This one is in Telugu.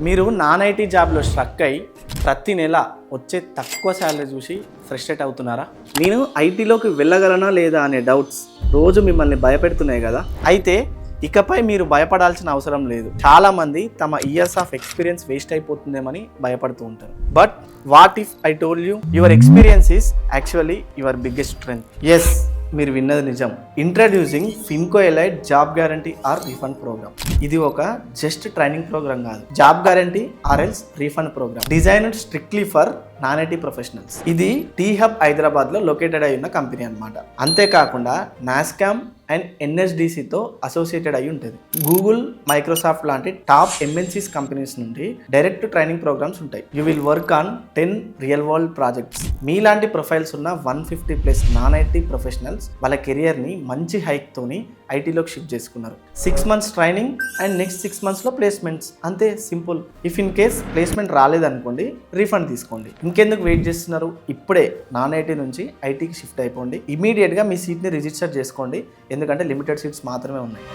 మీరు నాన్ ఐటీ జాబ్లో స్ట్రక్ అయ్యి ప్రతి నెల వచ్చే తక్కువ శాలరీ చూసి ఫ్రస్ట్రేట్ అవుతున్నారా? నేను ఐటీలోకి వెళ్ళగలనా లేదా అనే డౌట్స్ రోజు మిమ్మల్ని భయపెడుతున్నాయి కదా. అయితే ఇకపై మీరు భయపడాల్సిన అవసరం లేదు. చాలామంది తమ ఇయర్స్ ఆఫ్ ఎక్స్పీరియన్స్ వేస్ట్ అయిపోతుందేమని భయపడుతూ ఉంటారు. But what if I told you your experience is actually your biggest strength. Yes, మీరు విన్నది నిజం. Introducing Finco elite job guarantee or refund program. ఇది ఒక జస్ట్ ట్రైనింగ్ ప్రోగ్రామ్ కాదు, job guarantee or else refund program designed strictly for non IT professionals. ఇది టీ హబ్ హైదరాబాద్ లో లొకేటెడ్ అయి ఉన్న కంపెనీ అన్నమాట. అంతేకాకుండా నాస్కామ్ అండ్ ఎన్ఎస్డిసితో అసోసియేటెడ్ అయి ఉంటుంది. గూగుల్, మైక్రోసాఫ్ట్ లాంటి టాప్ ఎంఎన్సీస్ కంపెనీస్ నుండి డైరెక్ట్ ట్రైనింగ్ ప్రోగ్రామ్స్ ఉంటాయి. You will work on 10 real world projects. మీలాంటి ప్రొఫైల్స్ ఉన్న 150+ నాన్ ఐటీ ప్రొఫెషనల్స్ వాళ్ళ కెరియర్ని మంచి హైక్ తోని ఐటీలోకి షిఫ్ట్ చేసుకున్నారు. 6 months ట్రైనింగ్ అండ్ నెక్స్ట్ 6 monthsలో ప్లేస్మెంట్స్. అంతే, simple. If in case placement రాలేదనుకోండి, రీఫండ్ తీసుకోండి. ఇంకెందుకు వెయిట్ చేస్తున్నారు? ఇప్పుడే నాన్ ఐటీ నుంచి ఐటీకి షిఫ్ట్ అయిపోండి. ఇమీడియట్గా మీ సీట్ని రిజిస్టర్ చేసుకోండి, ఎందుకంటే లిమిటెడ్ సీట్స్ మాత్రమే ఉన్నాయి.